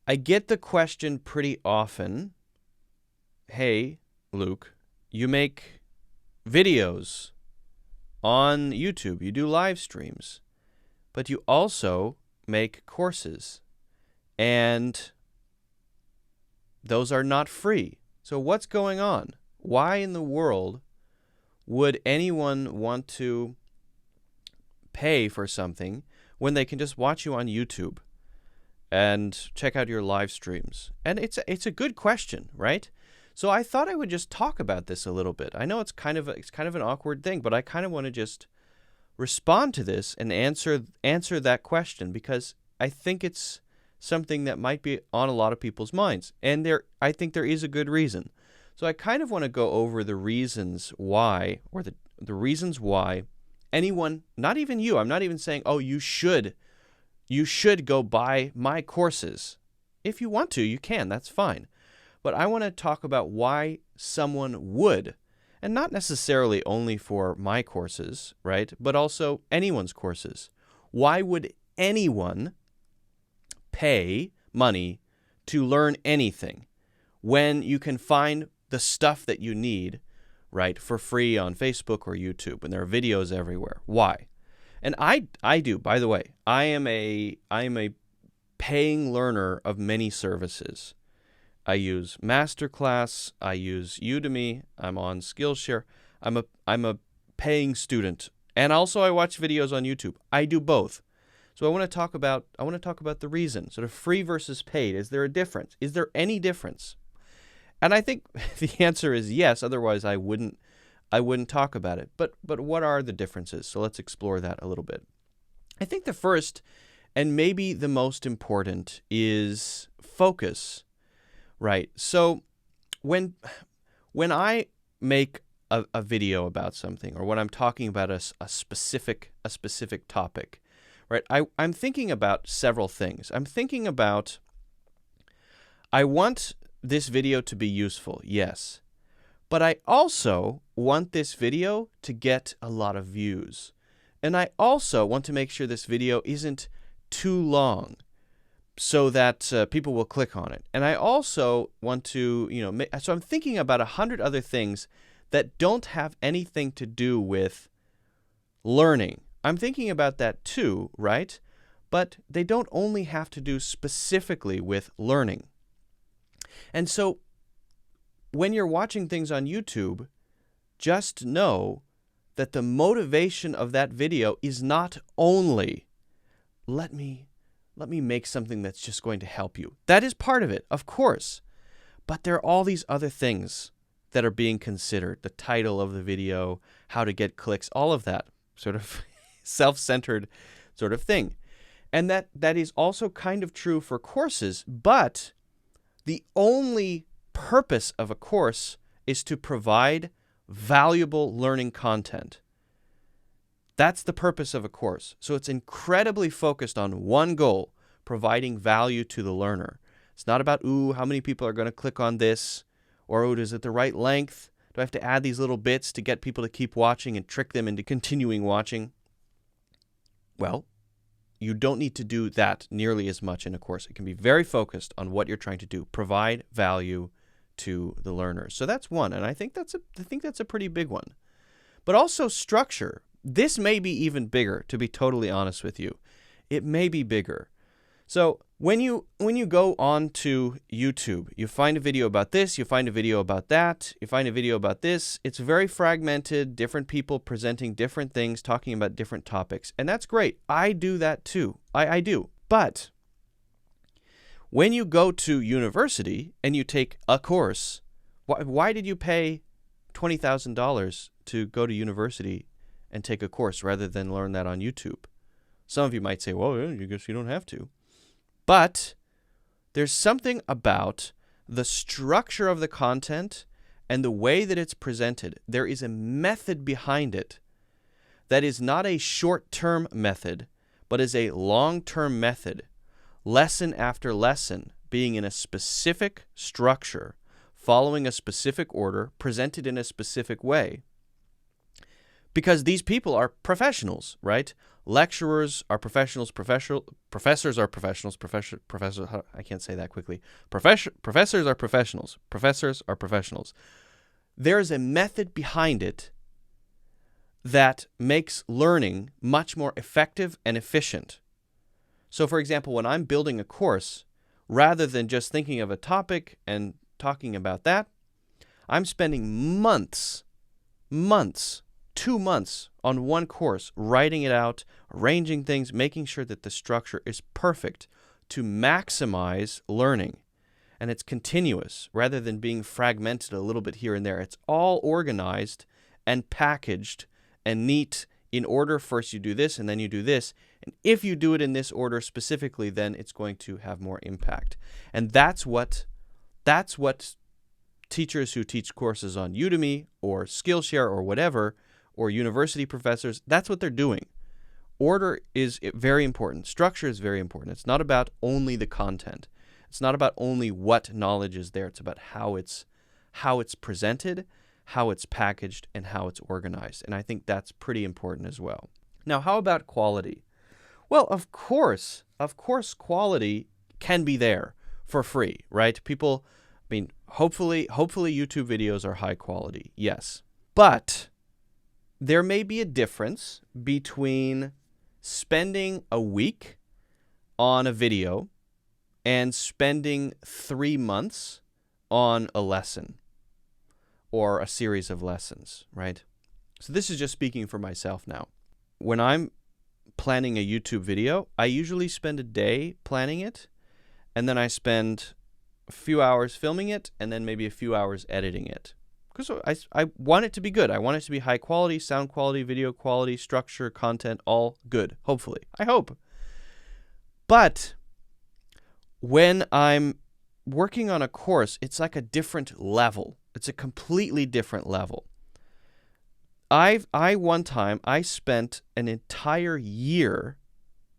I get the question pretty often, hey, Luke, you make videos on YouTube, you do live streams, but you also make courses, and those are not free. So what's going on? Why in the world would anyone want to pay for something when they can just watch you on YouTube and check out your live streams? And it's a good question, right? So I thought I would just talk about this a little bit. I know it's kind of an awkward thing, but I kind of want to just respond to this and answer that question, because I think it's something that might be on a lot of people's minds, and I think there is a good reason. So I kind of want to go over the reasons why, or the reasons why anyone, not even you, I'm not even saying, oh, you should go buy my courses. If you want to, you can, that's fine. But I want to talk about why someone would, and not necessarily only for my courses, right? But also anyone's courses. Why would anyone pay money to learn anything when you can find the stuff that you need, right, for free on Facebook or YouTube, and there are videos everywhere? Why? And I do, by the way, I am a paying learner of many services. I use Masterclass, I use Udemy, I'm on Skillshare. I'm a paying student, and also I watch videos on YouTube. I do both. So I want to talk about the reason, sort of free versus paid. Is there a difference? Is there any difference? And I think the answer is yes, otherwise I wouldn't talk about it. But what are the differences? So let's explore that a little bit. I think the first, and maybe the most important, is focus. Right. So when I make a video about something, or when I'm talking about a specific topic, right, I'm thinking about several things. I'm thinking about, I want this video to be useful, yes, but I also want this video to get a lot of views. And I also want to make sure this video isn't too long, so that people will click on it. And I also want to, so I'm thinking about 100 other things that don't have anything to do with learning. I'm thinking about that too, right? But they don't only have to do specifically with learning. And so when you're watching things on YouTube, just know that the motivation of that video is not only, let me make something that's just going to help you. That is part of it, of course. But there are all these other things that are being considered. The title of the video, how to get clicks, all of that sort of self-centered sort of thing. And that is also kind of true for courses, but the only purpose of a course is to provide valuable learning content. That's the purpose of a course. So it's incredibly focused on one goal, providing value to the learner. It's not about, how many people are going to click on this? Or, is it the right length? Do I have to add these little bits to get people to keep watching and trick them into continuing watching? Well, you don't need to do that nearly as much in a course. It can be very focused on what you're trying to do, provide value to the learners. So that's one, and I think that's a pretty big one. But also structure. This may be even bigger, to be totally honest with you. It may be bigger. So when you go on to YouTube, you find a video about this, you find a video about that, you find a video about this. It's very fragmented, different people presenting different things, talking about different topics. And that's great. I do that too. I do. But when you go to university and you take a course, why did you pay $20,000 to go to university and take a course rather than learn that on YouTube? Some of you might say, well, I guess you don't have to. But there's something about the structure of the content and the way that it's presented. There is a method behind it that is not a short-term method, but is a long-term method, lesson after lesson, being in a specific structure, following a specific order, presented in a specific way. because these people are professionals, right? Lecturers are professionals, professors are professionals, I can't say that quickly. Professors are professionals, professors are professionals. There's a method behind it that makes learning much more effective and efficient. So for example, when I'm building a course, rather than just thinking of a topic and talking about that, I'm spending months, 2 months on one course, writing it out, arranging things, making sure that the structure is perfect to maximize learning. And it's continuous rather than being fragmented a little bit here and there. It's all organized and packaged and neat in order. First you do this and then you do this. And if you do it in this order specifically, then it's going to have more impact. And that's what teachers who teach courses on Udemy or Skillshare or whatever, or university professors, that's what they're doing. Order is very important. Structure is very important. It's not about only the content. It's not about only what knowledge is there. It's about how it's presented, how it's packaged, and how it's organized. And I think that's pretty important as well. Now, how about quality? Well, of course, quality can be there for free, right? People, I mean, hopefully YouTube videos are high quality, yes. But there may be a difference between spending a week on a video and spending 3 months on a lesson or a series of lessons, right? So this is just speaking for myself now. When I'm planning a YouTube video, I usually spend a day planning it, and then I spend a few hours filming it, and then maybe a few hours editing it. Because I want it to be good. I want it to be high quality, sound quality, video quality, structure, content, all good, hopefully. I hope. But when I'm working on a course, it's like a different level. It's a completely different level. One time, I spent an entire year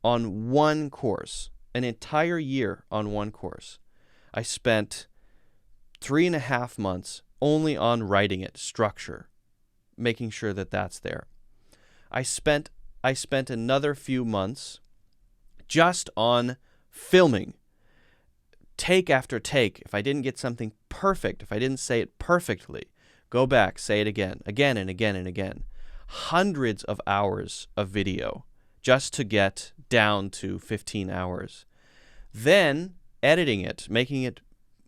on one course. An entire year on one course. I spent 3.5 months only on writing it, structure, making sure that that's there. I spent another few months just on filming, take after take. If I didn't get something perfect, if I didn't say it perfectly, go back, say it again and again and again. Hundreds of hours of video just to get down to 15 hours. Then editing it, making it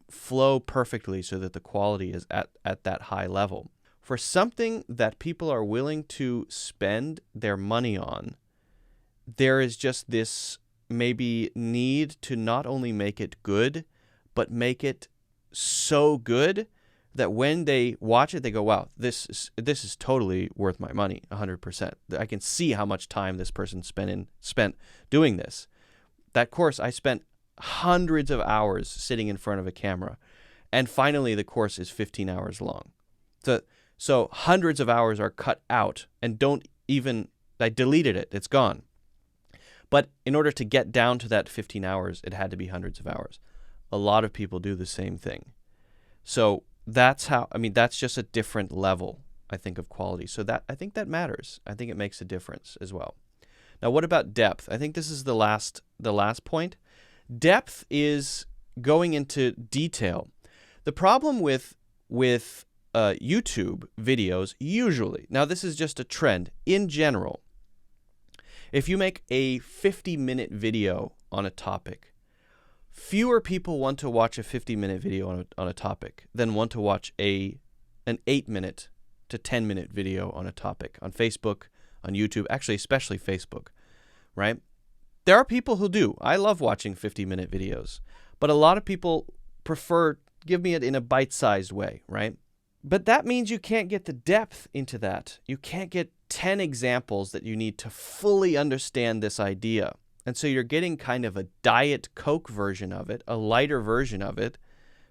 flow perfectly so that the quality is at that high level. For something that people are willing to spend their money on, there is just this maybe need to not only make it good, but make it so good that when they watch it, they go, wow, this is totally worth my money, 100%. I can see how much time this person spent doing this. That course, I spent hundreds of hours sitting in front of a camera. And finally, the course is 15 hours long. So hundreds of hours are cut out and I deleted it. It's gone. But in order to get down to that 15 hours, it had to be hundreds of hours. A lot of people do the same thing. So that's just a different level, I think, of quality. So I think that matters. I think it makes a difference as well. Now, what about depth? I think this is the last point. Depth is going into detail. The problem with YouTube videos usually, now this is just a trend in general, if you make a 50-minute video on a topic, fewer people want to watch a 50-minute video on a topic than want to watch an 8-minute to 10-minute video on a topic on Facebook, on YouTube, actually especially Facebook, right? There are people who do. I love watching 50-minute videos, but a lot of people prefer give me it in a bite-sized way, right? But that means you can't get the depth into that. You can't get 10 examples that you need to fully understand this idea. And so you're getting kind of a Diet Coke version of it, a lighter version of it,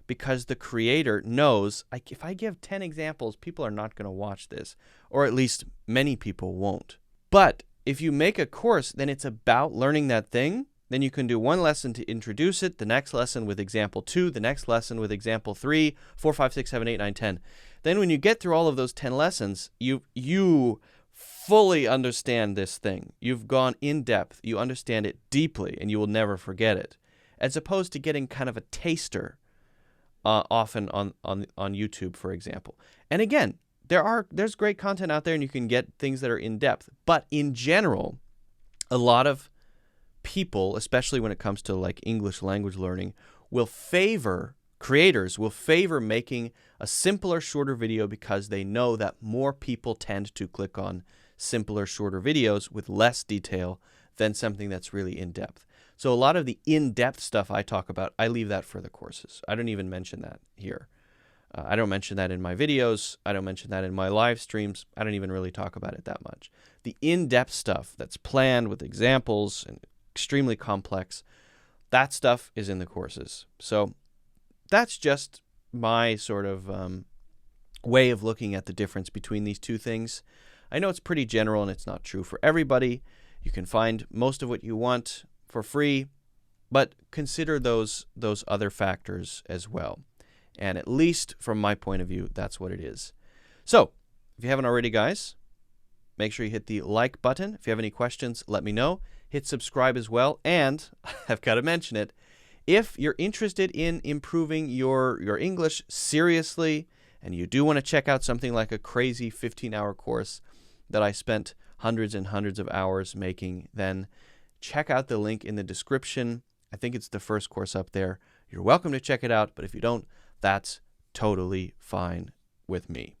because the creator knows, if I give 10 examples, people are not going to watch this, or at least many people won't. But if you make a course, then it's about learning that thing. Then you can do one lesson to introduce it, the next lesson with example 2, the next lesson with example 3, 4, 5, 6, 7, 8, 9, 10. Then when you get through all of those 10 lessons, you fully understand this thing. You've gone in depth. You understand it deeply, and you will never forget it, as opposed to getting kind of a taster often on YouTube, for example. And again, there's great content out there, and you can get things that are in depth. But in general, a lot of people, especially when it comes to like English language learning, creators will favor making a simpler, shorter video because they know that more people tend to click on simpler, shorter videos with less detail than something that's really in-depth. So a lot of the in-depth stuff I talk about, I leave that for the courses. I don't even mention that here. I don't mention that in my videos. I don't mention that in my live streams. I don't even really talk about it that much. The in-depth stuff that's planned with examples and extremely complex, that stuff is in the courses. So that's just my sort of way of looking at the difference between these two things. I know it's pretty general and it's not true for everybody. You can find most of what you want for free, but consider those other factors as well. And at least from my point of view, that's what it is. So if you haven't already, guys, make sure you hit the like button. If you have any questions, let me know. Hit subscribe as well. And I've got to mention it, if you're interested in improving your English seriously, and you do want to check out something like a crazy 15-hour course that I spent hundreds and hundreds of hours making, then check out the link in the description. I think it's the first course up there. You're welcome to check it out, but if you don't, that's totally fine with me.